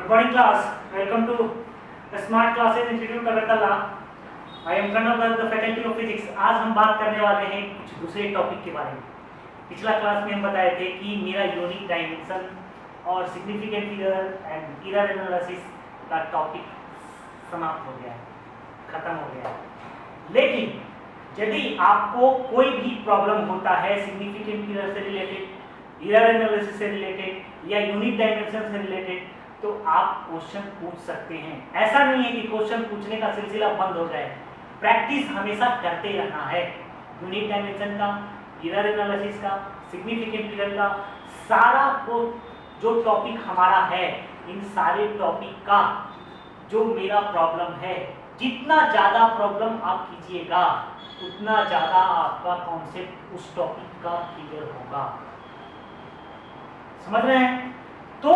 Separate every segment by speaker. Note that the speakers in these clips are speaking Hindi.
Speaker 1: Good morning class. Welcome to the Smart Classes Institute Agartala. I am Pranav Dutt, the Faculty of Physics. आज हम बात करने वाले हैं कुछ दूसरे टॉपिक के बारे में. पिछला क्लास में हम बताए थे कि मेरा यूनिक डायमेंशन और significant figure and error analysis का टॉपिक समाप्त हो गया है, खत्म हो गया है. लेकिन यदि आपको कोई भी प्रॉब्लम होता है सिग्निफिकेंट फिगर से रिलेटेड, एरर एनालिसिस से रिलेटेड या यूनिक डायमेंशन से रिलेटेड, तो आप क्वेश्चन पूछ सकते हैं. ऐसा नहीं है कि क्वेश्चन पूछने का सिलसिला बंद हो जाए. प्रैक्टिस हमेशा करते रहना है. यूनिक डायमेंशन का, एरर एनालिसिस का, सिग्निफिकेंट फिगर का, सारा जो टॉपिक हमारा है, इन सारे टॉपिक का जो मेरा प्रॉब्लम है, जितना ज़्यादा प्रॉब्लम आप कीजिएगा उतना ज़्यादा आपका कॉन्सेप्ट उस टॉपिक का क्लियर होगा. समझ रहे हैं? तो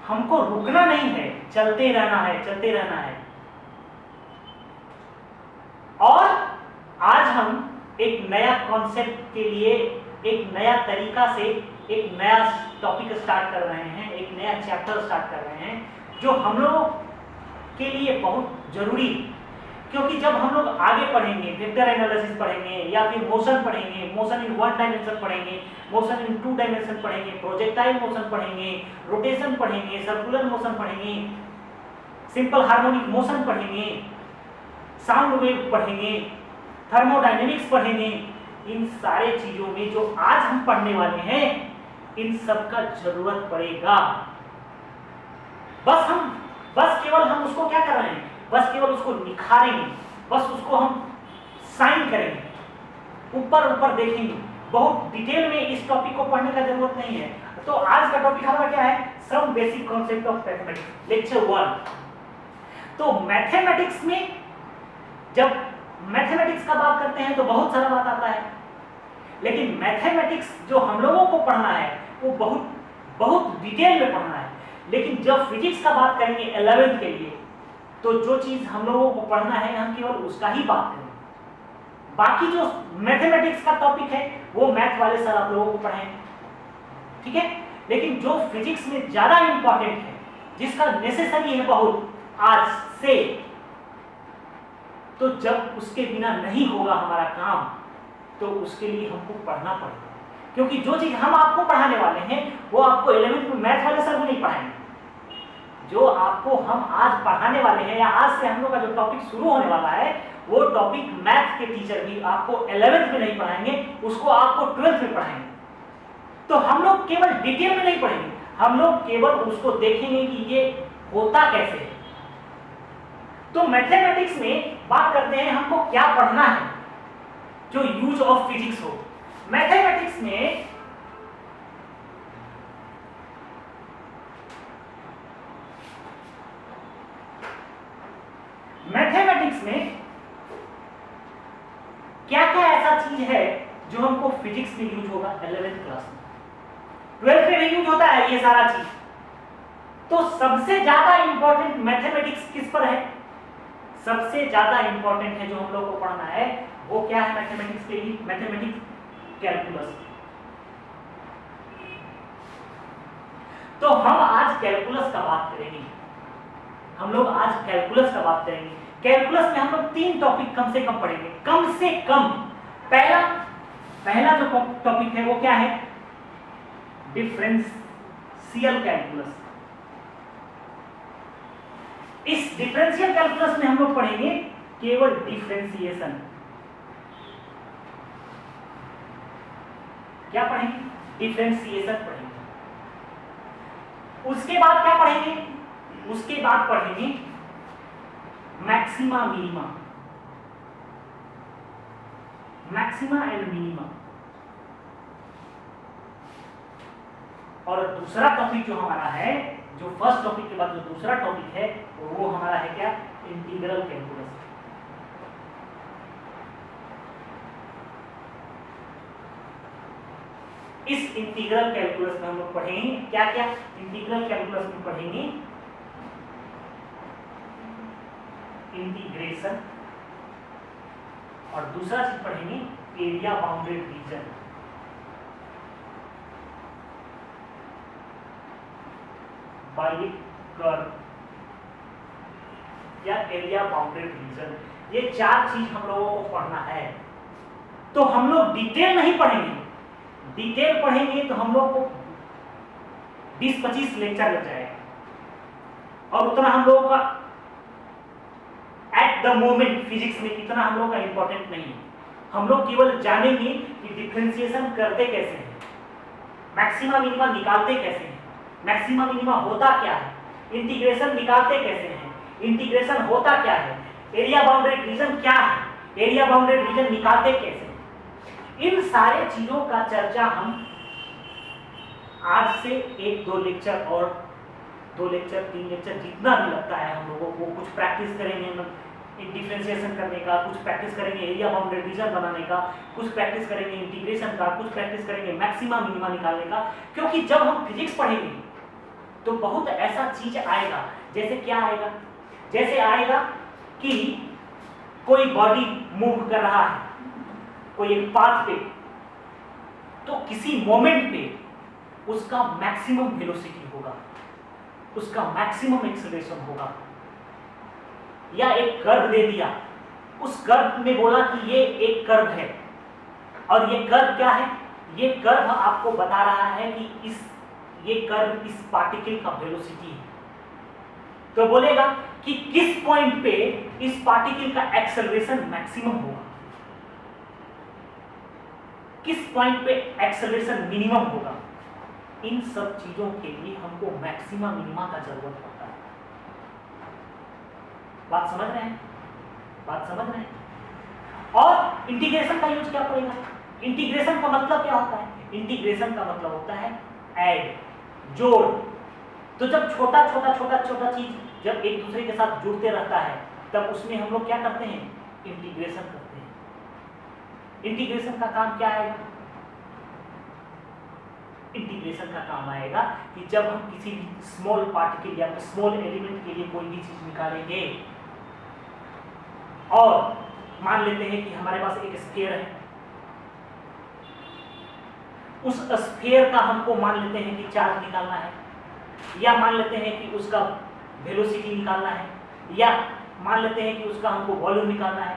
Speaker 1: हमको रुकना नहीं है, चलते रहना है, चलते रहना है. और आज हम एक नया कॉन्सेप्ट के लिए एक नया तरीका से एक नया टॉपिक स्टार्ट कर रहे हैं, एक नया चैप्टर स्टार्ट कर रहे हैं, जो हम लोगों के लिए बहुत जरूरी. क्योंकि जब हम लोग आगे पढ़ेंगे, वेक्टर एनालिसिस पढ़ेंगे या फिर मोशन पढ़ेंगे, मोशन इन वन डायमेंशन पढ़ेंगे, मोशन इन टू डायमेंशन पढ़ेंगे, प्रोजेक्टाइल मोशन पढ़ेंगे, रोटेशन पढ़ेंगे, सर्कुलर मोशन पढ़ेंगे, सिंपल हार्मोनिक मोशन पढ़ेंगे, साउंड वेव पढ़ेंगे, थर्मोडायनेमिक्स पढ़ेंगे. इन सारे चीजों में जो आज हम पढ़ने वाले हैं, इन सब का जरूरत पड़ेगा. बस केवल हम उसको क्या कर रहे हैं, बस केवल उसको निखारेंगे, बस उसको हम साइन करेंगे, ऊपर देखेंगे. बहुत डिटेल में इस टॉपिक को पढ़ने का जरूरत नहीं है. तो आज का टॉपिक हमारा क्या है? Some basic concept of mathematics, lecture 1. तो मैथमेटिक्स में जब मैथमेटिक्स का बात करते हैं तो बहुत सारा बात आता है, लेकिन मैथमेटिक्स जो हम लोगों को पढ़ना है वो बहुत डिटेल में पढ़ना है. लेकिन जब फिजिक्स का बात करेंगे 11th के लिए, तो जो चीज हम लोगों को पढ़ना है हम केवल उसका ही बात करेंगे. बाकी जो मैथमेटिक्स का टॉपिक है वो मैथ वाले सर आप लोगों को पढ़ाएंगे, ठीक है. लेकिन जो फिजिक्स में ज्यादा इंपॉर्टेंट है, जिसका नेसेसरी है बहुत आज से, तो जब उसके बिना नहीं होगा हमारा काम, तो उसके लिए हमको पढ़ना पड़ेगा. क्योंकि जो चीज हम आपको पढ़ाने वाले हैं वो आपको 11th में मैथ वाले सर भी नहीं पढ़ाएंगे. जो आपको हम आज पढ़ाने वाले हैं या आज से हम लोग का जो टॉपिक शुरू होने वाला है, वो टॉपिक मैथ के टीचर भी आपको 11th में नहीं पढ़ाएंगे, उसको आपको 12th में पढ़ाएंगे. तो हम लोग केवल डिटेल में नहीं पढ़ेंगे, हम लोग केवल उसको देखेंगे कि ये होता कैसे है. तो मैथमेटिक्स में बात करते हैं हमको क्या पढ़ना है जो यूज ऑफ फिजिक्स हो. मैथमेटिक्स में क्या क्या ऐसा चीज है जो हमको फिजिक्स में यूज होगा 11th क्लास में. 12th में भी यूज होता है ये सारा चीज. तो सबसे ज्यादा इंपॉर्टेंट मैथमेटिक्स किस पर है? सबसे ज्यादा इंपॉर्टेंट है जो हम लोग को पढ़ना है वो क्या है मैथमेटिक्स के लिए? Mathematics calculus. तो हम आज कैलकुलस का बात करेंगे. हम लोग आज कैलकुलस का बात करेंगे. कैलकुलस में हम लोग 3 टॉपिक कम से कम पढ़ेंगे, कम से कम. पहला जो टॉपिक है वो क्या है? Differential calculus. इस डिफरेंशियल कैलकुलस में हम लोग पढ़ेंगे केवल डिफरेंशिएशन. क्या पढ़ेंगे? डिफरेंशिएशन पढ़ेंगे. उसके बाद क्या पढ़ेंगे? उसके बाद पढ़ेंगे maxima minima, maxima and minima. और दूसरा टॉपिक जो हमारा है, जो फर्स्ट टॉपिक के बाद जो दूसरा टॉपिक है वो हमारा है क्या? Integral calculus. इस इंटीग्रल कैलकुलस में हम लोग पढ़ेंगे क्या क्या? इंटीग्रल कैलकुलस में पढ़ेंगे इंटीग्रेशन, और दूसरा चीज पढ़ेंगे area bounded reason. Bye curve या एरिया बाउंडेड रीजन, ये 4 चीज हम लोगों को पढ़ना है। तो हम लोग डिटेल नहीं पढ़ेंगे, डिटेल पढ़ेंगे तो हम लोग को 20-25 लेक्चर लग जाएगा और उतना हम लोगों का एट द मोमेंट फिजिक्स में इतना हम लोगों का इंपॉर्टेंट नहीं है। हम लोग केवल जानेंगे कि डिफरेंशिएशन करते कैसे हैं, मैक्सिमा मिनिमा निकालते कैसे हैं, मैक्सिमा मिनिमा होता क्या है, इंटीग्रेशन निकालते कैसे हैं, इंटीग्रेशन होता क्या है, एरिया बाउंडेड रीजन क्या है, एरिया बाउंडेड रीजन निकालते कैसे हैं। इन सारे चीजों का चर्चा हम आज से 1-2 लेक्चर और 2 लेक्चर 3 लेक्चर जितना भी लगता है हम लोगों को, कुछ प्रैक्टिस करेंगे डिफरेंशिएशन करने का, कुछ प्रैक्टिस करेंगे एरिया बाउंडेड रीजन बनाने का, कुछ प्रैक्टिस करेंगे इंटीग्रेशन का, कुछ प्रैक्टिस करेंगे मैक्सिमा मिनिमा निकालने का। क्योंकि जब हम फिजिक्स पढ़ेंगे तो बहुत ऐसा चीज आएगा, जैसे क्या आएगा, जैसे आएगा कि कोई बॉडी मूव कर रहा है कोई एक पाथ पे, तो किसी मोमेंट पे उसका मैक्सिमम वेलोसिटी होगा, उसका मैक्सिमम एक्सेलरेशन होगा। या एक कर्व दे दिया, उस कर्व में बोला कि ये एक कर्व है और ये कर्व क्या है, ये कर्व आपको बता रहा है कि ये कर्व इस पार्टिकल का वेलोसिटी है। तो बोलेगा कि किस पॉइंट पे इस पार्टिकल का एक्सेलरेशन मैक्सिमम होगा, किस पॉइंट पे एक्सेलरेशन मिनिमम होगा। इन सब चीजों के लिए हमको मैक्सिमा मिनिमा का जरूरत पड़ता है। बात समझ रहे हैं, बात समझ रहे हैं। और इंटीग्रेशन का यूज क्या पड़ेगा, इंटीग्रेशन का मतलब क्या होता है, इंटीग्रेशन का मतलब होता है ऐड, जोड़। तो जब छोटा छोटा चीज जब एक दूसरे के साथ जुड़ते रहता है तब उसमें हम लोग क्या करते हैं, इंटीग्रेशन करते हैं। इंटीग्रेशन का काम क्या आएगा, इंटीग्रेशन का काम आएगा कि जब हम किसी भी स्मॉल पार्टिकल या स्मॉल एलिमेंट के लिए कोई भी चीज निकालेंगे और मान लेते हैं कि हमारे पास एक स्फीयर है, उस स्फीयर का हमको मान लेते हैं कि चार्ज निकालना है, या मान लेते हैं कि उसका वेलोसिटी निकालना है, या मान लेते हैं कि उसका हमको वॉल्यूम निकालना है।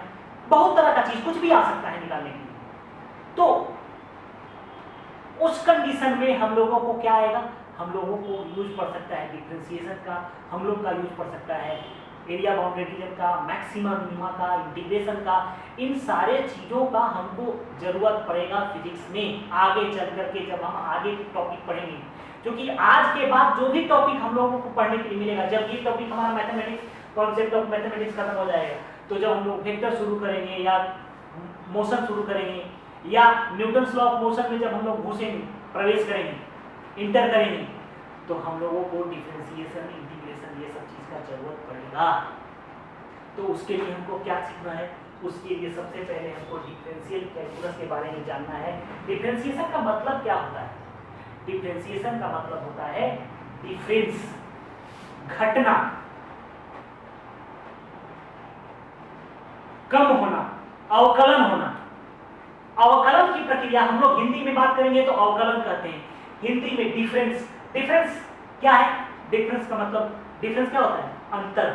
Speaker 1: बहुत तरह का चीज कुछ भी आ सकता है निकालने के लिए। तो उस कंडीशन में हम लोगों को क्या आएगा, हम लोगों को यूज पड़ सकता है डिफरेंशिएशन का, हम लोग का यूज पड़ सकता है एरिया बाउंडेड रीजन का, मैक्सिमा मिनिमा का, इंटीग्रेशन का। इन सारे चीजों का हमको जरूरत पड़ेगा फिजिक्स में आगे चल करके, जब हम आगे टॉपिक पढ़ेंगे। क्योंकि आज के बाद जो भी टॉपिक हम लोगों को पढ़ने के लिए मिलेगा, जब ये टॉपिक हमारा मैथमेटिक्स, कॉन्सेप्ट ऑफ मैथमेटिक्स खत्म हो जाएगा, तो जब हम लोग वेक्टर शुरू करेंगे या मोशन शुरू करेंगे या न्यूटन्स लॉ ऑफ मोशन में जब हम लोग घुसेंगे, प्रवेश करेंगे, इंटर करेंगे, तो हम लोगों को डिफरेंशिएशन, इंटीग्रेशन, ये सब चीज का जरूरत पड़ेगा। तो उसके लिए हमको क्या सीखना है, उसके लिए सबसे पहले हमको डिफरेंशियल कैलकुलस के बारे में जानना है। डिफरेंशिएशन का मतलब क्या होता है, डिफरेंशिएशन का मतलब होता है डिफरेंस, घटना, कम होना, अवकलन होना। अवकलन की प्रक्रिया हम लोग हिंदी में बात करेंगे तो अवकलन कहते हैं, हिंदी में डिफरेंस। डिफरेंस क्या है, डिफरेंस का मतलब, डिफरेंस क्या होता है, अंतर।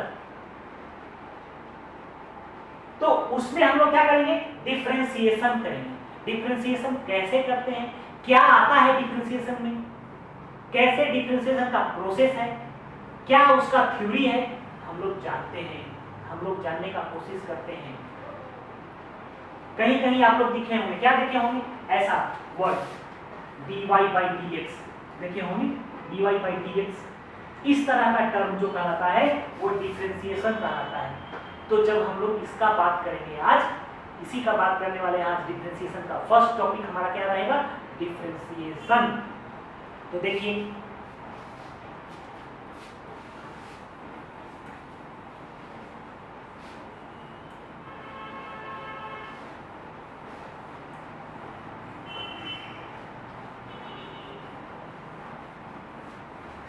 Speaker 1: तो उसमें हम लोग क्या करेंगे, डिफरेंशिएशन करेंगे। डिफरेंशिएशन कैसे करते हैं, क्या आता है डिफरेंशिएशन में, कैसे डिफरेंशिएशन का प्रोसेस है, क्या उसका थ्योरी है, हम लोग जानते हैं, हम लोग जानने का कोशिश करते हैं। कहीं कहीं आप लोग दिखे होंगे, क्या देखे होंगे, ऐसा वर्ड dy/dx देखे होंगे, dy/dx। इस तरह का टर्म जो कहलाता है वो डिफरेंशिएशन कहलाता है। तो जब हम लोग इसका बात करेंगे आज, इसी का बात करने वाले हैं आज, डिफरेंशिएशन का फर्स्ट टॉपिक हमारा क्या रहेगा, डिफरेंशिएशन। तो देखिए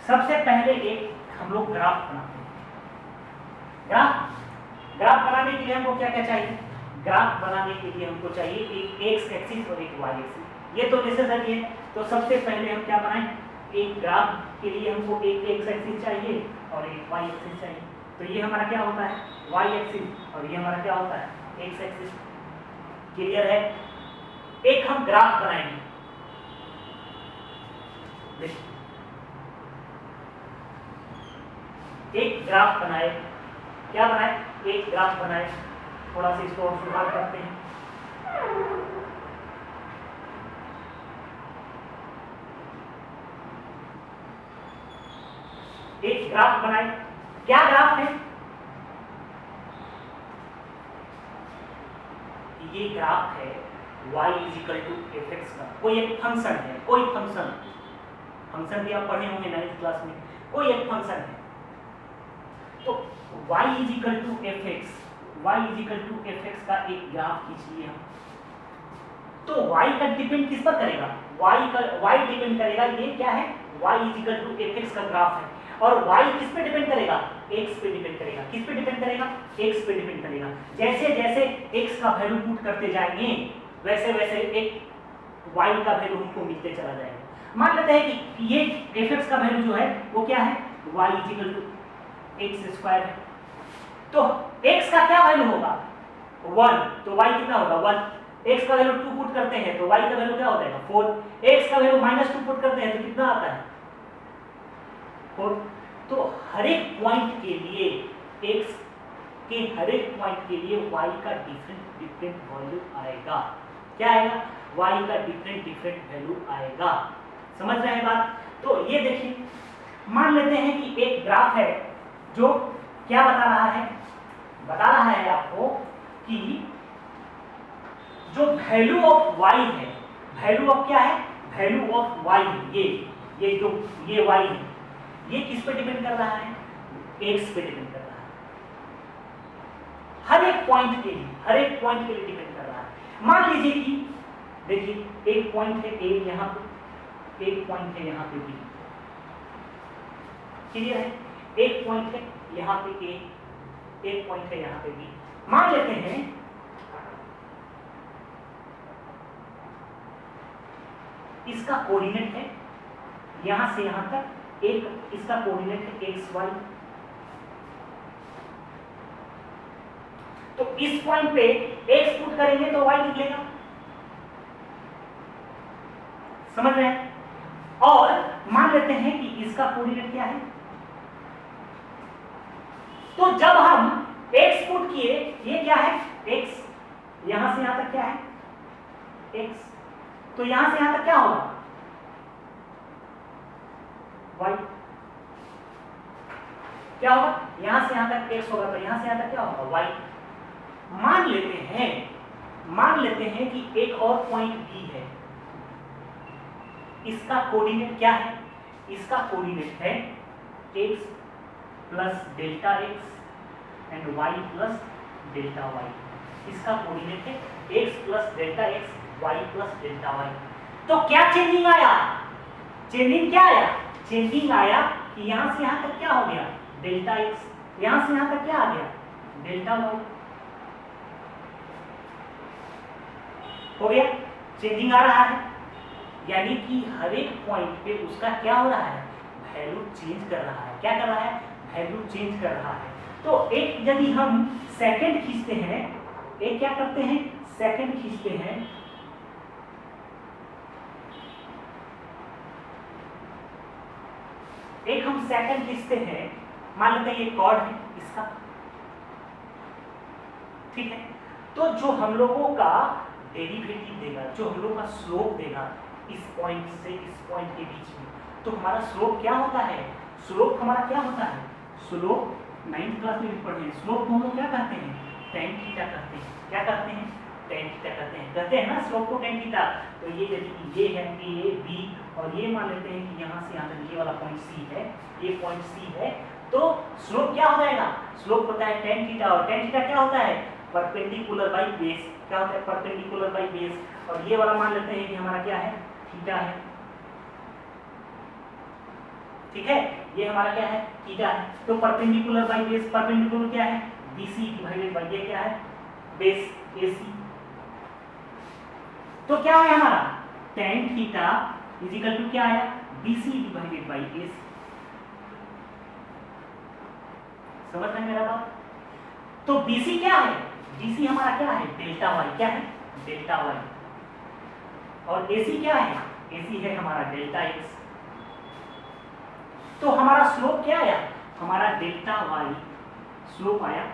Speaker 1: सबसे पहले एक हम लोग ग्राफ बनाते हैं। ग्राफ बनाने के लिए हमको क्या क्या चाहिए, ग्राफ बनाने के लिए हमको चाहिए एक एक्स एक्सिस और एक वाई एक्सिस, ये तो नेसेसरी है। तो सबसे पहले हम क्या बनाएं, एक ग्राफ के लिए हमको एक एक्स एक्सिस चाहिए और एक y एक्सिस चाहिए। तो ये हमारा क्या होता है y एक्सिस और ये हमारा क्या होता है x एक्सिस। क्लियर है? एक हम ग्राफ बनाएंगे, देखिए एक ग्राफ बनाए, क्या बनाए, एक ग्राफ बनाए। थोड़ा सा इसको और सुधार करते हैं। एक ग्राफ बनाए, क्या ग्राफ है ये? ग्राफ है y = fx का कोई एक फंक्शन है, कोई फंक्शन भी आप पढ़े होंगे 9th क्लास में, कोई एक फंक्शन है। तो y = fx का एक ग्राफ खींचिए हम। तो y का डिपेंड किस पर करेगा, y डिपेंड करेगा, ये क्या है y = fx का ग्राफ है। और y किस पे डिपेंड करेगा, x पे डिपेंड करेगा। किस पे डिपेंड करेगा, x पे डिपेंड करेगा। जैसे जैसे x का वैल्यू पुट करते जाएंगे वैसे वैसे एक y का वैल्यू हमको मिलते चला जाएगा। मान लेते हैं कि ये fx का वैल्यू जो है वो क्या है, y = x² है। तो x का क्या वैल्यू होगा 1, तो y कितना होगा 1। x का वैल्यू 2 पुट करते हैं तो y का वैल्यू क्या हो जाएगा 4। x का वैल्यू -2 पुट करते हैं तो कितना आता है 4। तो हर एक पॉइंट के लिए x के हर एक पॉइंट के लिए y का डिफरेंट वैल्यू आएगा। क्या आएगा, y का डिफरेंट वैल्यू आएगा। समझ रहे हैं बात? तो ये देखिए, मान लेते हैं कि एक ग्राफ है जो क्या बता रहा है आपको कि जो वैल्यू ऑफ y है, वैल्यू ऑफ क्या है, वैल्यू ऑफ y, ये जो ये y है ये किस पे डिपेंड कर रहा है, x पे डिपेंड कर रहा है। हर एक पॉइंट के लिए डिपेंड कर रहा है। मान लीजिए कि देखिए एक पॉइंट है a यहाँ पे, एक पॉइंट है यहाँ पे b। क्लियर है? एक पॉइंट है यहाँ पे a, एक पॉइंट है यहाँ पे b। मान लेते हैं इसका कोऑर्डिनेट है यहां से यहां तक, एक इसका कोऑर्डिनेट है xy। तो इस पॉइंट पे x पुट करेंगे तो y निकलेगा। समझ रहे हैं? और मान लेते हैं कि इसका कोऑर्डिनेट क्या है, तो जब हम x पुट किए, ये क्या है x, यहां से यहां तक क्या है x, तो यहां से यहां तक क्या होगा y, क्या होगा, यहां से यहां तक x होगा तो यहां से यहां तक क्या होगा y। मान लेते हैं कि एक और पॉइंट b है, इसका कोऑर्डिनेट क्या है, इसका कोऑर्डिनेट है x plus delta x and y plus delta y। इसका कोऑर्डिनेट है x plus delta x, y plus delta y। तो क्या चेंजिंग आया, चेंजिंग क्या आया, चेंजिंग आया कि यहां से यहां तक क्या हो गया डेल्टा x, यहां से यहां तक क्या आ गया डेल्टा y हो गया। चेंजिंग आ रहा है, यानी कि हर एक पॉइंट पे उसका क्या हो रहा है, वैल्यू चेंज कर रहा है। क्या कर रहा है, वैल्यू चेंज कर रहा है। तो एक यदि हम सेकंड खींचते हैं, एक क्या करते हैं सेकंड खींचते हैं, एक हम सेकंड खींचते हैं, मान लेते हैं ये कॉर्ड है इसका, ठीक है। तो जो हम लोगों का डेरिवेटिव देगा, जो हम लोग का स्लोप देगा इस पॉइंट से इस पॉइंट के बीच में, तो हमारा स्लोप क्या होता है, स्लोप हमारा क्या होता है, स्लोप 9th क्लास में भी पढ़े हैं, स्लोप को हम लोग क्या कहते हैं tan थीटा कहते हैं। क्या कहते हैं, tan थीटा कहते हैं ना स्लोप को tan थीटा। तो ये यदि ये है a b और ये मान लेते हैं कि यहाँ से यहाँ तक ये वाला पॉइंट c है, ये पॉइंट c है, तो स्लोप क्या हो जाएगा, स्लोप होता है tan थीटा। और tan थीटा क्या होता है, परपेंडिकुलर बाई बेस। क्या होता है, परपेंडिकुलर बाई बेस। और ये वाला मान लेते हैं कि हमारा क्या है, थीटा है, ठीक है, ये हमारा क्या है थीटा है। तो परपेंडिकुलर बाई बेस, परपेंडिकुलर क्या है BC डिवाइडेड बाई ये क्या है बेस AC। तो क्या है हमारा tan theta is equal to क्या आया BC डिवाइडेड बाई AC। समझ रहे हैं मेरा बात? तो BC क्या है? BC हमारा क्या है? Delta Y. क्या है? Delta Y. और AC क्या है? AC है हमारा डेल्टा एक्स। तो हमारा स्लोप क्या आया? हमारा डेल्टा वाई स्लोप आया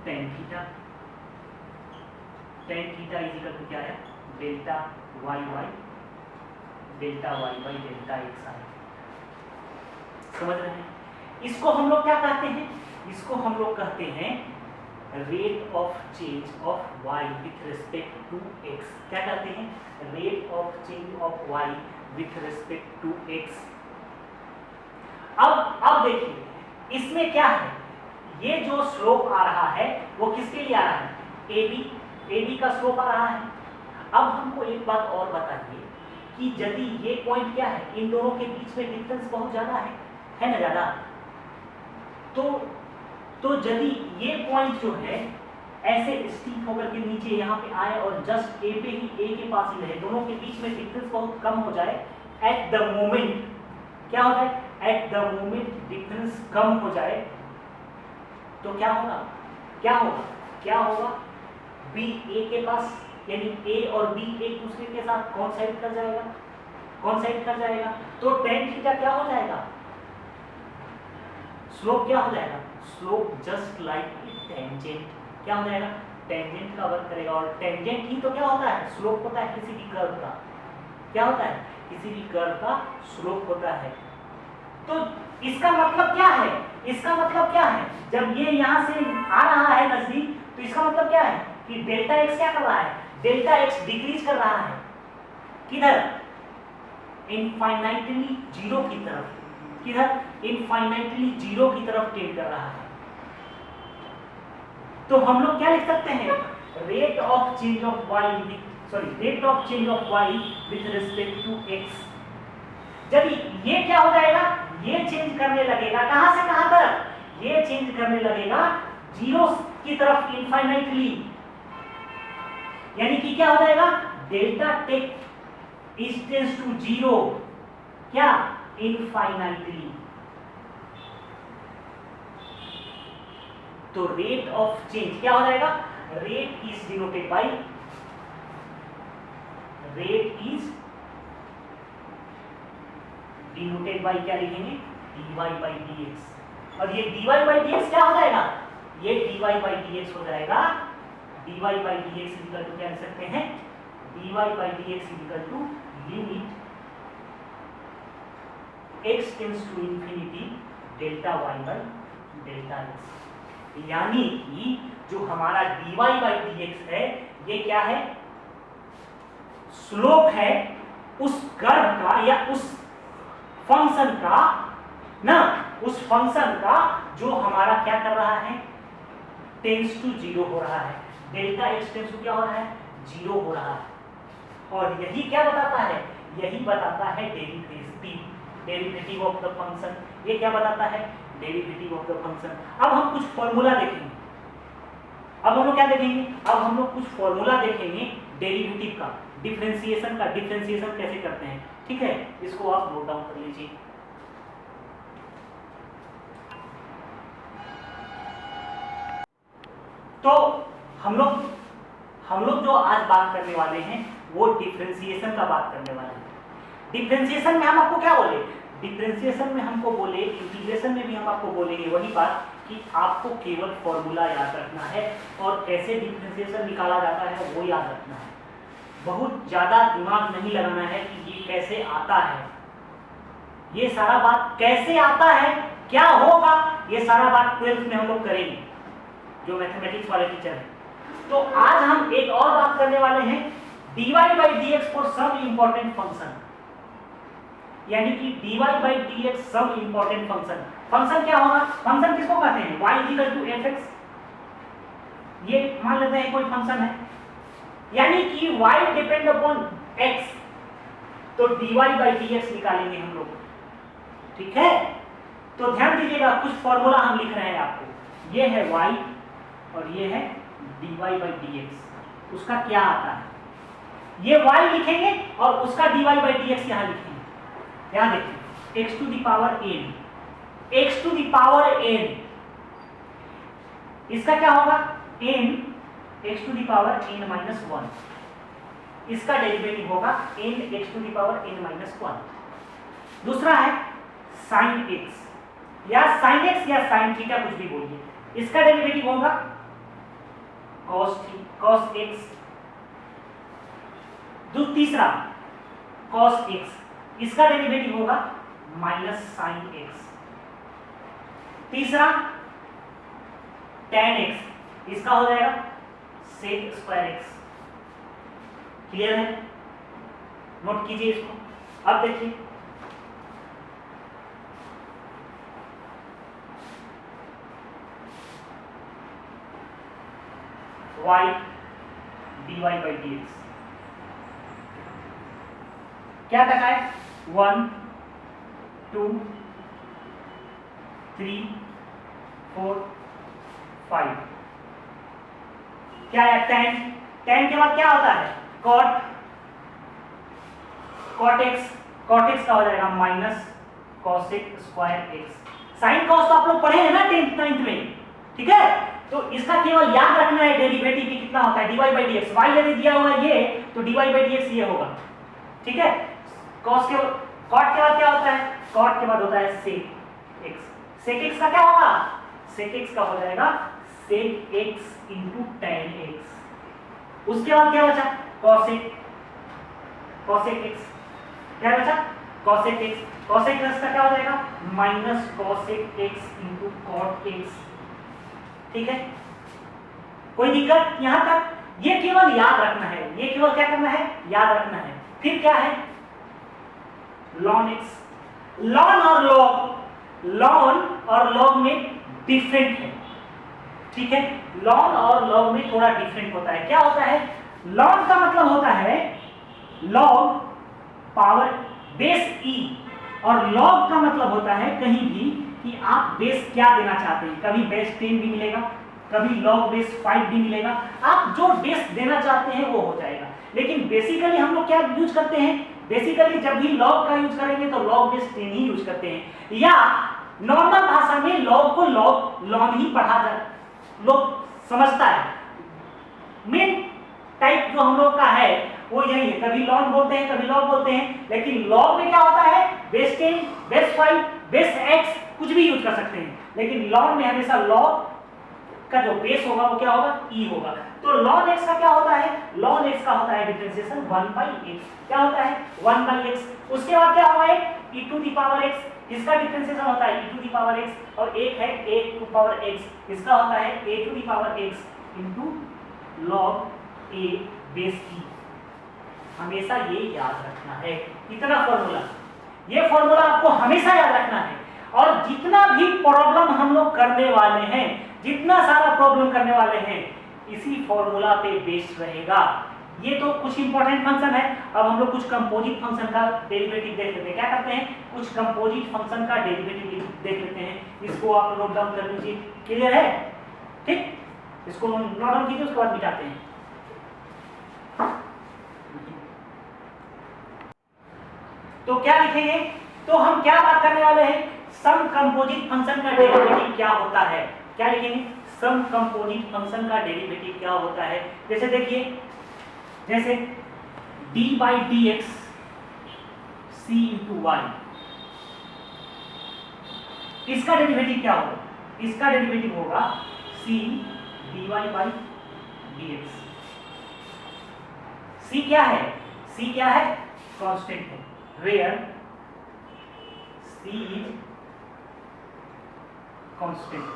Speaker 1: tan theta. tan theta is equal to क्या आया? Delta Y by delta X आया। समझ रहे हैं? इसको हम लोग क्या कहते हैं? इसको हम लोग कहते हैं rate of change of y with respect to x। क्या कहते हैं? Rate of change of y with respect to x। अब देखिए इसमें क्या है, ये जो स्लोप आ रहा है वो किसके लिए आ रहा है? AB का स्लोप आ रहा है। अब हमको एक बात और बताइए कि यदि ये पॉइंट क्या है, इन दोनों के बीच में डिफरेंस बहुत ज्यादा है ना ज्यादा, तो यदि ये पॉइंट जो है ऐसे स्टीप होकर के नीचे यहाँ पे आए और जस्ट ए पे ही, ए के पास ही रहे, दोनों के बीच में डिफरेंस बहुत कम हो जाए, एट द मोमेंट क्या हो जाए? एट द मोमेंट डिफरेंस कम हो जाए तो क्या होगा? क्या होगा? बी ए के पास, यानी ए और बी एक दूसरे के साथ कोइंसाइड कर जाएगा। तो tan थीटा क्या हो जाएगा? स्लोप क्या हो जाएगा? Slope just like tangent. क्या हो जाएगा? टेंजेंट का वर्क करेगा। और टेंजेंट ही तो क्या होता है? स्लोप होता है किसी भी कर्व का। क्या होता है? किसी भी कर्व का स्लोप होता है। तो इसका मतलब क्या है? जब ये यहां से आ रहा है नजदीक, तो इसका मतलब क्या है कि डेल्टा एक्स क्या कर रहा है? डेल्टा एक्स डिक्रीज कर रहा है। किधर? इनफाइनाइटली जीरो की तरफ। किधर? इनफाइनाइटली जीरो की तरफ टेंड कर रहा है। तो हम लोग क्या लिख सकते हैं? Rate of change of y with respect to x। जब ये क्या हो जाएगा? ये चेंज करने लगेगा कहां से कहां तक? ये चेंज करने लगेगा जीरो की तरफ इनफाइनाइटली, यानी कि क्या हो जाएगा? Delta take is tends to zero. क्या? इनफाइनाइटली। तो रेट ऑफ चेंज क्या हो जाएगा? रेट इज डिनोटेड बाय क्या लिखेंगे? dy by dx। और ये dy by dx क्या हो जाएगा? ये dy by dx हो जाएगा। dy by dx equal to क्या लिख सकते हैं? dy by dx equal to limit x tends to infinity delta y by delta x। यानी कि जो हमारा dy by dx है, ये क्या है? स्लोप है उस कर्व का या उस फंक्शन का ना, उस फंक्शन का जो हमारा क्या कर रहा है? टेंड्स टू जीरो हो रहा है। डेल्टा एक्स टेंड्स टू क्या हो रहा है? जीरो हो रहा है। और यही क्या बताता है? यही बताता है डेरिवेटिव ऑफ द फंक्शन। ये क्या बताता है? Derivative of the function. अब हम कुछ फॉर्मूला देखेंगे। अब हम लोग क्या देखेंगे? अब हम लोग कुछ फॉर्मूला देखेंगे डेरिवेटिव का, डिफरेंशिएशन का। डिफरेंशिएशन कैसे करते हैं, ठीक है? इसको आप नोट डाउन कर लीजिए। तो हम लोग जो आज बात करने वाले हैं वो डिफरेंशिएशन का बात करने वाले हैं। डिफरेंशिएशन में हम आपको क्या बोले? डिफरेंशिएशन में हमको बोले, इंटीग्रेशन में भी हम आपको बोलेंगे वही बात कि आपको केवल फॉर्मूला याद रखना है और कैसे डिफरेंशिएशन निकाला जाता है वो याद रखना है। बहुत ज्यादा दिमाग नहीं लगाना है कि ये कैसे आता है, ये सारा बात कैसे आता है, क्या होगा, ये सारा बात 12th में हम लोग करेंगे, जो मैथमेटिक्स वाले टीचर हैं। तो आज हम एक और बात करने वाले हैं, dy by dx for some important function. यानी कि dy by dx some important function. Function क्या होगा? फंक्शन किसको कहते हैं? y equal to fx। ये मान लेते हैं कोई फंक्शन है, यानी कि y डिपेंड अपॉन x, तो dy by dx निकालेंगे हम लोग, ठीक है? तो ध्यान दीजिएगा, कुछ फॉर्मूला हम लिख रहे हैं आपको। ये है y और ये है dy by dx। उसका क्या आता है? ये y लिखेंगे और उसका dy by dx यहां लिखेंगे। यहां देखिए, x to the power n, x to the power n, इसका क्या होगा n x to the power n minus 1, इसका डेरिवेटिव होगा n x to the power n minus 1। दूसरा है sin x या sin x या sin थीटा, कुछ भी बोलिए, इसका डेरिवेटिव होगा cos x। तीसरा cos x, इसका डेरिवेटिव होगा माइनस sin x। तीसरा tan x, इसका हो जाएगा sec स्क्वायर x। क्लियर है? नोट कीजिए इसको। अब देखिए y dy by dx क्या तक है 1 2 3 4 5, क्या है tan के बाद क्या होता है cot x का हो जाएगा minus cosec square x। Sine cos तो आप लोग पढ़े हैं ना 10th 9th में, ठीक है? तो इसका केवल याद रखना है डेरिवेटिव की कितना होता है dy by dx। y यदि दिया हुआ है ये तो dy by dx ये होगा, ठीक है? cos के cot के बाद क्या होता है, cot के बाद होता है sec x। sec x का क्या होगा, sec x का हो जाएगा sec x into tan x। उसके बाद क्या बचा cosec x, क्या बचा cosec x का क्या हो जाएगा minus cosec x into cot x। ठीक है, कोई दिक्कत यहां तक? ये केवल याद रखना है, ये केवल क्या करना है, याद रखना है। फिर क्या है ln x, ln और log में डिफरेंट है, ठीक है? ln और log में थोड़ा डिफरेंट होता है। क्या होता है ln का मतलब होता है log पावर बेस e, और log का मतलब होता है कहीं भी कि आप बेस क्या देना चाहते हैं। कभी बेस 10 भी मिलेगा, कभी log बेस 5 भी मिलेगा, आप जो बेस देना चाहते हैं वो हो जाएगा। लेकिन बेसिकली हम लोग क्या यूज करते हैं, बेसिकली जब भी log का यूज करेंगे तो log बेस 10 ही यूज करते हैं, या नॉर्मल भाषा में log को log ही पढ़ा जाए, लोग समझता है। मेन टाइप जो हम लोग का है वो यही है, कभी log बोलते हैं कभी log बोलते हैं, लेकिन log में क्या होता है बेस 10 बेस 5 बेस x कुछ भी यूज कर सकते हैं, लेकिन log में हमेशा log का जो बेस होगा वो क्या होगा e होगा। तो ln x का क्या होता है, ln x का होता है डिफरेंशिएशन 1/x। क्या होता है 1/x। उसके बाद क्या होगा e to the power x, इसका डिफरेंशिएशन होता है e to the power x, और एक है a टू पावर x, इसका होता है a to the power x into log a base e। हमेशा ये याद रखना है, इतना फॉर्मूला, ये फॉर्मूला आपको हमेशा याद रखना है। और जितना भी प्रॉब्लम हम लोग करने वाले हैं, जितना सारा प्रॉब्लम करने वाले हैं, इसी फॉर्मूला पे बेस्ड रहेगा। ये तो कुछ इंपॉर्टेंट फंक्शन है। अब हम लोग कुछ कंपोजिट फंक्शन का डेरिवेटिव देख लेते हैं। क्या करते हैं, कुछ कंपोजिट फंक्शन का डेरिवेटिव देख लेते हैं। इसको आप नोट डाउन कर लीजिए। क्लियर है? ठीक, इसको नोट डाउन कीजिए, उसके बाद मिटाते हैं। तो क्या लिखेंगे, तो हम क्या बात करने वाले हैं, सम कंपोजिट फंक्शन का डेरिवेटिव क्या होता है। क्या लिखेंगे, सम कंपोजिट फंक्शन का डेरिवेटिव क्या होता है। जैसे देखिए, जैसे d by dx c into y, इसका डेरिवेटिव क्या होगा, इसका डेरिवेटिव होगा c dy by dx। c क्या है, c क्या है, कांस्टेंट है, वेयर c इज कांस्टेंट।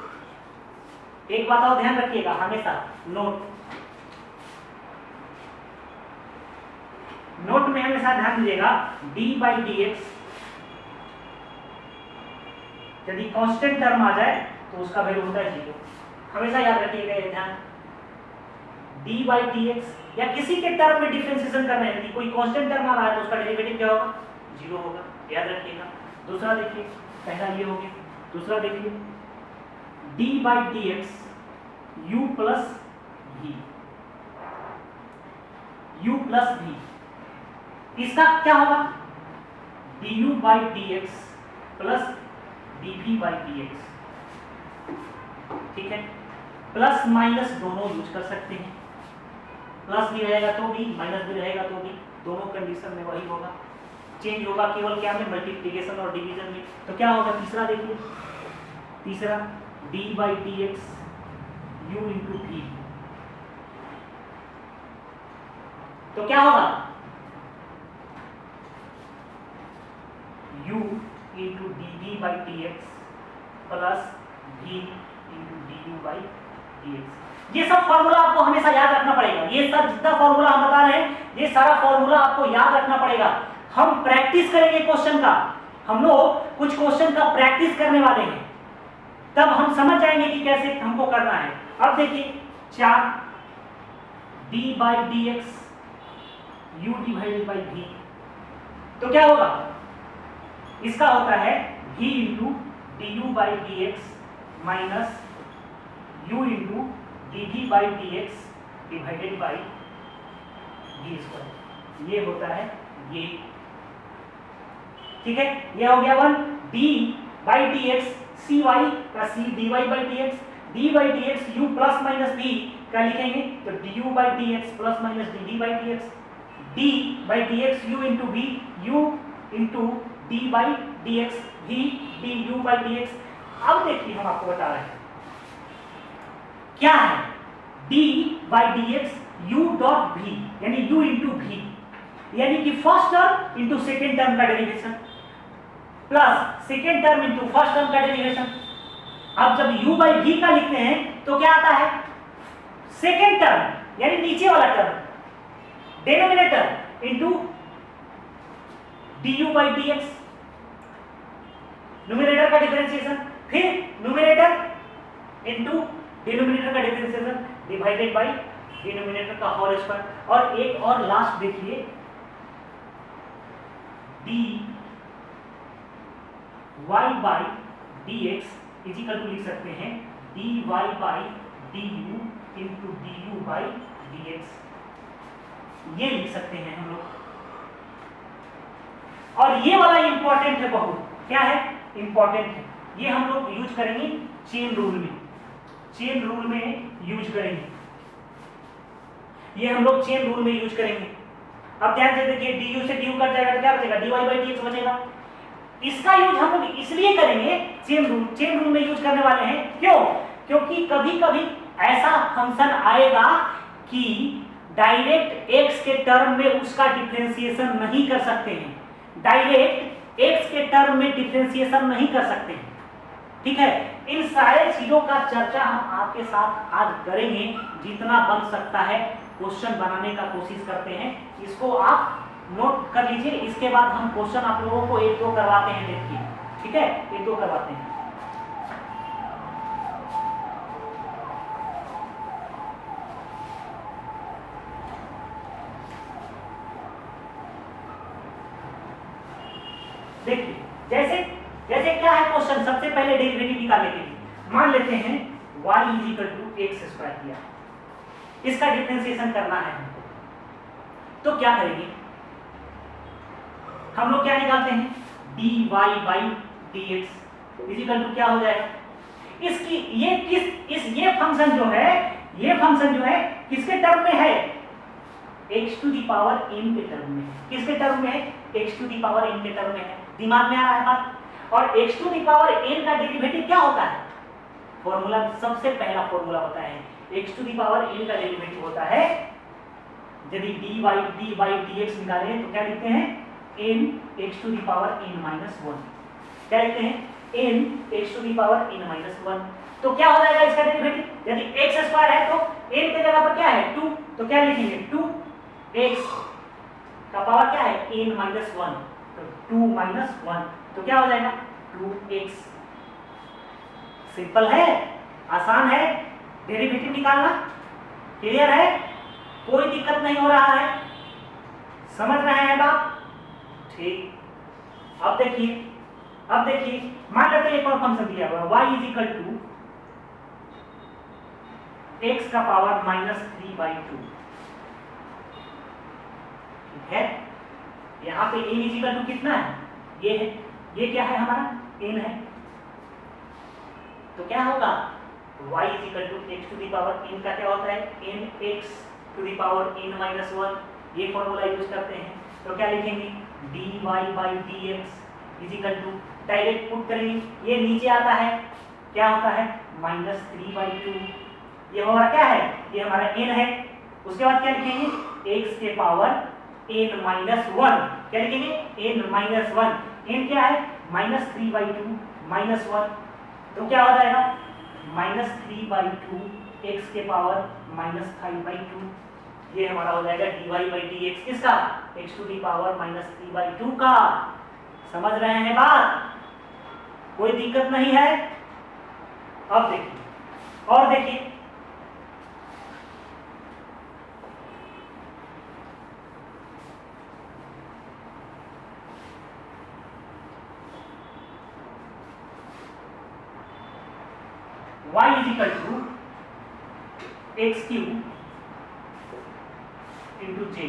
Speaker 1: एक बात और ध्यान रखिएगा हमेशा, नोट में हमेशा ध्यान दीजिएगा, d by dx यदि कांस्टेंट टर्म आ जाए तो उसका वैल्यू होता है 0। हमेशा याद रखिएगा ये ध्यान। d by dx या किसी के टर्म में डिफरेंशिएशन करना है, यदि कोई कांस्टेंट टर्म आ रहा है तो उसका डेरिवेटिव क्या होगा, 0 होगा, याद रखिएगा। दूसरा देखिए, पहला ये हो गया। दूसरा देखिए, d by dx u plus v, इसका क्या होगा, du by dx plus dv by dx। ठीक है, प्लस माइनस दोनों यूज कर सकते हैं, प्लस भी रहेगा तो भी, माइनस भी रहेगा तो भी, दोनों कंडीशन में वही होगा। चेंज होगा केवल क्या में, मल्टीप्लिकेशन और डिवीजन में। तो क्या होगा तीसरा, देखिए तीसरा D by D x you into भी। तो क्या होगा u into D we by D x plus v into D you by D X. ये सब फॉर्मूला आपको हमेशा याद रखना पड़ेगा। ये सब जितना फॉर्मूला हम बता रहे हैं, ये सारा फॉर्मूला आपको याद रखना पड़ेगा। हम प्रैक्टिस करेंगे क्वेश्चन का, हम लोग कुछ क्वेश्चन का प्रैक्टिस करने वाले हैं, तब हम समझ जाएंगे कि कैसे हमको करना है। अब देखिए 4 d by D x u divided by v। तो क्या होगा, इसका होता है v into D you by D x minus u into D we by D x divided by v square. ये होता है ये, ठीक है। ये हो गया 1 d by D x c y का c d y by D x, d by D x u plus minus v क्या लिखेंगे, तो d you by D x plus minus d d by D x, d by D x you into v, u into d by D x v d you by D x. अब देखिए हम आपको बता रहे हैं क्या है, d by D x u dot v यानी यू इंटू वी, यानी कि first term into second term का derivation plus second term into first term का डेरिवेशन। अब जब u बाई v का लिखते हैं तो क्या आता है, सेकेंड टर्म यानी नीचे वाला term denominator into du by dx, numerator का डिफरेंशिएशन, फिर न्यूमरेटर इंटू डिनोमिनेटर का डिफरेंशिएशन डिवाइडेड बाई डिनोमिनेटर का होल स्क्वायर। और एक और लास्ट देखिए dy by dx is equal to लिख सकते हैं dy by du into du by dx, ये लिख सकते हैं हम लोग। और ये वाला इंपॉर्टेंट है बहुत, क्या है इंपॉर्टेंट है, ये हम लोग यूज करेंगे चेन रूल में, चेन रूल में यूज करेंगे, ये हम लोग चेन रूल में यूज करेंगे। अब ध्यान से देखिए du से du कट जाएगा तो क्या बचेगा, dy बाई dx बचेगा। इसका यूज हम लोग इसलिए करेंगे चेन रूल में यूज करने वाले हैं, क्यों, क्योंकि कभी कभी ऐसा फंक्शन आएगा कि डायरेक्ट x के टर्म में उसका डिफरेंशिएशन नहीं कर सकते हैं, डायरेक्ट x के टर्म में डिफरेंशिएशन नहीं कर सकते हैं, ठीक है। इन सारे चीजों का चर्चा हम आपके साथ आज करेंगे, जितना बन सकता है क्वेश्चन बनाने का कोशिश करते हैं। इसको आप नोट कर लीजिए, इसके बाद हम क्वेश्चन आप लोगों को 1-2 करवाते हैं, देखिए ठीक है, 1-2 करवाते हैं। देखिए जैसे जैसे क्या है क्वेश्चन, सबसे पहले डेरिवेटिव निकालने के लिए मान लेते हैं y is equal to x square किया, इसका डिफरेंशिएशन करना है हमको, तो क्या करेंगे हम लोग, क्या निकालते हैं dy by dx is equal to क्या हो जाएगा, इसकी ये फंक्शन जो है, ये फंक्शन जो है किसके टर्म में है, x to the power n के टर्म में, किसके टर्म में है, x to the power n के टर्म में है, दिमाग में आ रहा है बात। और x to the power n का डेरिवेटिव क्या होता है, फॉर्मूला सबसे पहला फॉर्मूला होता है, x to the power n का डेरिवेटिव होता है, यदि dy बाई dx निकालें तो क्या लिखते हैं n x to the power n minus 1, क्या लिखते हैं n x to the power n minus 1। तो क्या हो जाएगा इसका डेरिवेटिव, यदि x स्क्वायर है तो n के जगह पर क्या है 2, तो क्या लिखेंगे 2x का पावर क्या है n माइनस 1, तो 2 माइनस 1, तो क्या हो जाएगा 2x। सिंपल है, आसान है डेरिवेटिव निकालना, क्लियर है, कोई दिक्कत नहीं हो रहा है, समझ रहे हैं बात, ठीक। अब देखिए मान लेते हैं एक और फंक्शन दिया हुआ y is equal to x का पावर माइनस 3/2, ठीक है। यहाँ पे n इज इक्वल टू कितना है, ये है, ये क्या है हमारा n है, तो क्या होगा y is equal to x to the power n का क्या होता है nx to the power n minus 1, ये फॉर्मूला यूज करते हैं। तो क्या लिखेंगे dy by dx is equal to, direct put करेंगे, ये नीचे आता है क्या होता है -3/2, ये हमारा क्या है, ये हमारा n है। उसके बाद क्या लिखेंगे x के पावर n माइनस 1, क्या लिखेंगे n माइनस 1, n क्या है -3/2 माइनस 1, तो क्या हो जाएगा -3/2 x के पावर -5/2, ये हमारा हो जाएगा dy बाई dx किसका x टू दी पावर -3/2 का। समझ रहे हैं बात, कोई दिक्कत नहीं है। अब देखिए और देखिए y is equal to x cube into z,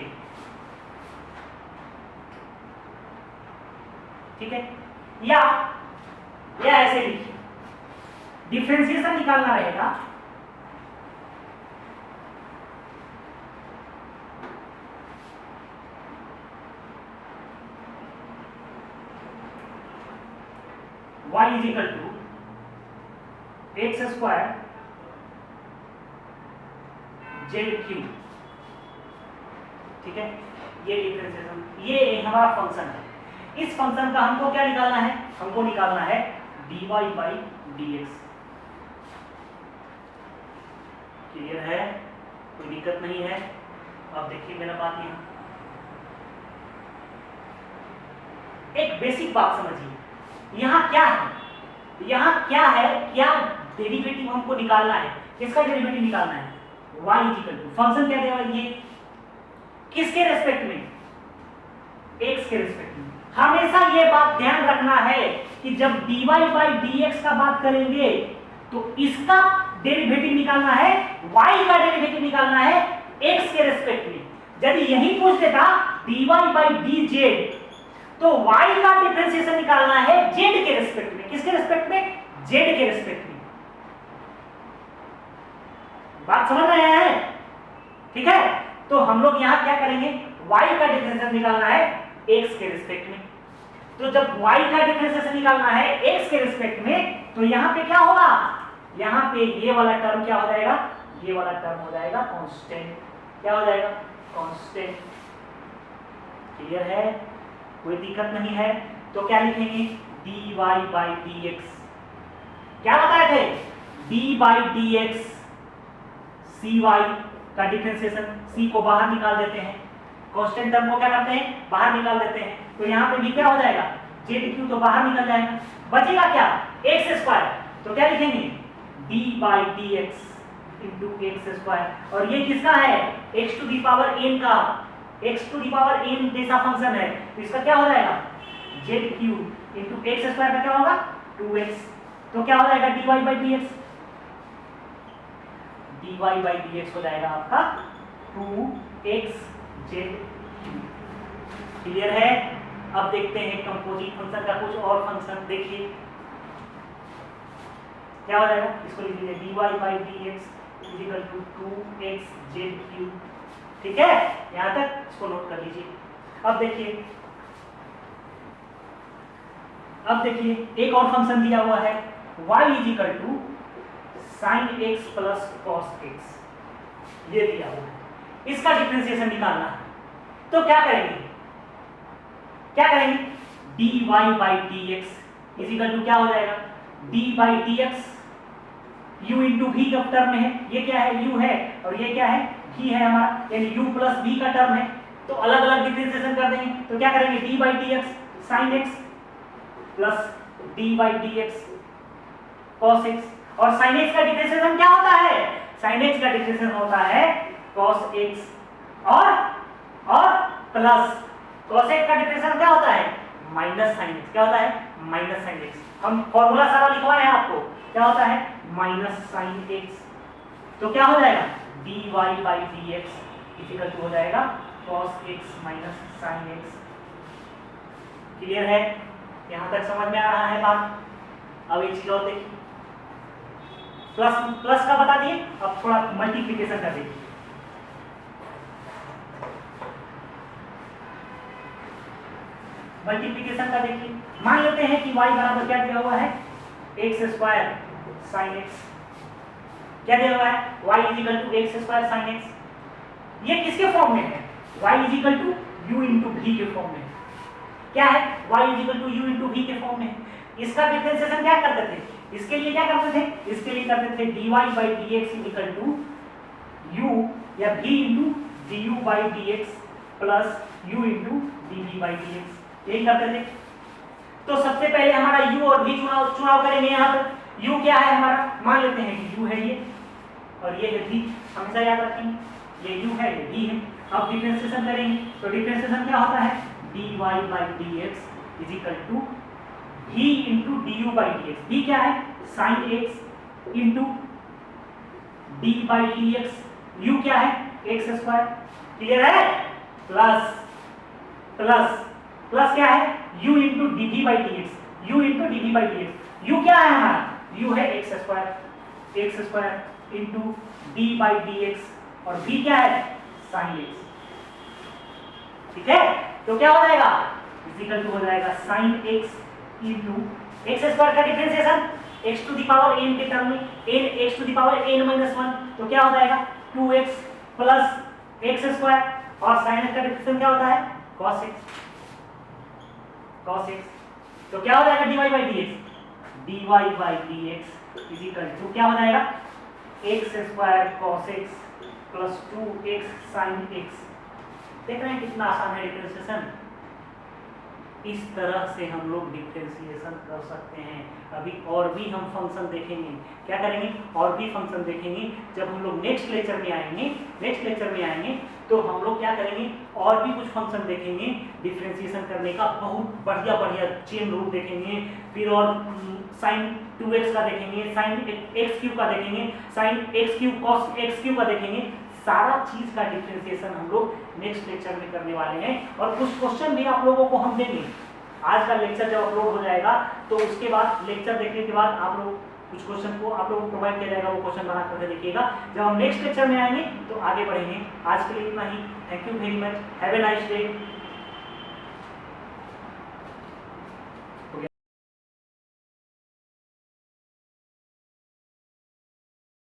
Speaker 1: ठीक है, या ऐसे लिखिए, डिफरेंशिएशन निकालना रहेगा y is equal to x square z cube, ठीक है, ये डिफरेंशिएशन, ये हमारा फंक्शन है। इस फंक्शन का हमको क्या निकालना है, हमको निकालना है dy बाई dx। क्लियर है, कोई दिक्कत नहीं है। अब देखिए मेरा बात यहाँ, एक बेसिक बात समझिए, यहाँ क्या है, क्या डेरिवेटिव हमको निकालना है, किसका डेरिवेटिव निकालना है y is equal to, function क्या देगा ये, किसके रेस्पेक्ट में, x के रेस्पेक्ट में। हमेशा ये बात ध्यान रखना है कि जब dy बाई dx का बात करेंगे तो इसका डेरिवेटिव निकालना है, y का डेरिवेटिव निकालना है x के रेस्पेक्ट में। यदि यही पूछ देता dy बाई dz तो y का डिफरेंशिएशन निकालना है z के रेस्पेक्ट में, किसके रेस्पेक्ट में, z के रेस्पेक्ट में। बात समझ रहे हैं, ठीक है। तो हम लोग यहाँ क्या करेंगे, y का डिफरेंशिएशन निकालना है x के रिस्पेक्ट में। तो जब y का डिफरेंशिएशन निकालना है x के रिस्पेक्ट में, तो यहाँ पे क्या होगा, यहाँ पे ये वाला टर्म क्या हो जाएगा, ये वाला टर्म हो जाएगा कांस्टेंट, क्या हो जाएगा कांस्टेंट। क्लियर है, कोई दिक्कत नहीं है। तो क्या लिखेंगे dy बाई dx, क्या बताए थे d बाई dx cy का डिफरेंशिएशन, c को बाहर निकाल देते हैं, कांस्टेंट टर्म को क्या करते हैं बाहर निकाल देते हैं। तो यहाँ पे भी क्या हो जाएगा zq तो बाहर निकल जाएगा, बचेगा क्या x स्क्वायर। तो क्या लिखेंगे d by dx into x square, और ये किसका है x to the power n का, x to the power n जैसा फंक्शन है, तो इसका क्या हो जाएगा zq इंटू एक्स स्क्वायर का क्या होगा 2x। तो क्या हो जाएगा dy by dx, dy by dx हो जाएगा आपका 2xz। क्लियर है। अब देखते हैं कंपोजिट फंक्शन का कुछ और फंक्शन, देखिए क्या हो जाएगा, इसको लिख लीजिए dy by dx is equal to 2xz3, ठीक है, यहां तक इसको नोट कर लीजिए। अब देखिए एक और फंक्शन दिया हुआ है y is equal to sin x plus cos x, ये दिया हुआ है, इसका डिफरेंशिएशन निकालना है। तो क्या करेंगे dy by dx is equal to क्या हो जाएगा d by dx, u into v का टर्म है, ये क्या है u है और ये क्या है v है हमारा, यानी u प्लस v का टर्म है। तो अलग अलग डिफरेंशिएशन कर देंगे, तो क्या करेंगे d by dx sin x plus d by dx cos x, और sin x का डिफरेंशिएशन क्या होता है, sin x का डिफरेंशिएशन होता है cos x और प्लस cos x का डिफरेंशिएशन क्या होता है माइनस sin x, क्या होता है माइनस sin x। हम फॉर्मूला सारा लिखवाए हैं आपको, क्या होता है माइनस sin x। तो क्या हो जाएगा dy by dx equal to हो जाएगा cos x minus sin x। Clear है, यहां तक समझ में आ रहा है बात। अब एक चीज और देखिए, प्लस प्लस का बता दिए, अब थोड़ा मल्टीप्लिकेशन कर देखिए। मल्टीप्लिकेशन का देखिए, मान लेते हैं कि y बराबर क्या दिया हुआ है, एक्स स्क्वायर साइन एक्स। क्या दिया हुआ है, y is equal to x square sine x. ये किसके फॉर्म में है, y is equal to u into v के फॉर्म में। क्या है, y is equal to u into v के फॉर्म में। इसका डिफरेंशिएशन क्या करते थे, इसके लिए क्या करते थे, इसके लिए करते थे dy by D x is equal to u या v into du by D x plus u into dv by D x, यही करते थे। तो सबसे पहले हमारा u और v चुनाव करेंगे। यहाँ पर u क्या है हमारा, मान लेते हैं कि u है ये और ये है v, हमेशा याद रखेंगे, ये u है ये v है। अब डिफरेंशिएशन करेंगे तो डिफरेंशिएशन क्या होता है, dy by dx is equal to v into du by dx। v क्या है, sine x into d by dx, u क्या है, एक्स स्क्वायर। क्लियर है, प्लस प्लस प्लस क्या है, u into dv by dx, u into dv by dx। u क्या है हमारा, u है x square into d by dx और v क्या है, साइन x। ठीक है, तो क्या हो जाएगा, इक्वल टू हो जाएगा sine x into x square का differentiation x to the power n के टर्म में, n x to the power n minus 1, तो क्या हो जाएगा 2x प्लस एक्स स्क्वायर और साइन x का डिफरेंशिएशन क्या होता है, cos x। तो क्या हो जाएगा dy by dx is equal to क्या हो जाएगा, x square cos x plus 2x sine x। देख रहे हैं कितना आसान है डिफरेंशिएशन। इस तरह से हम लोग डिफरेंशिएशन कर सकते हैं। अभी और भी हम फंक्शन देखेंगे, क्या करेंगे, और भी फंक्शन देखेंगे जब हम लोग नेक्स्ट लेक्चर में आएंगे तो हम लोग क्या करेंगे, और भी कुछ फंक्शन देखेंगे डिफरेंशिएशन करने का, बहुत बढ़िया बढ़िया चेन रूल देखेंगे, फिर और साइन 2x का देखेंगे, साइन एक्स क्यूब का देखेंगे, sine x cube cos x cube का देखेंगे। सारा चीज का डिफरेंशिएशन हम लोग नेक्स्ट लेक्चर में करने वाले हैं और कुछ क्वेश्चन भी आप लोगों को हम देंगे। आज का लेक्चर जब अपलोड हो जाएगा तो उसके बाद लेक्चर देखने के बाद आप लोग कुछ क्वेश्चन को आप लोगों को प्रोवाइड किया जाएगा, वो क्वेश्चन बना करके देखिएगा। जब हम नेक्स्ट लेक्चर में आएंगे तो आगे बढ़ेंगे। आज के लिए इतना ही। Thank you very much, have a nice day.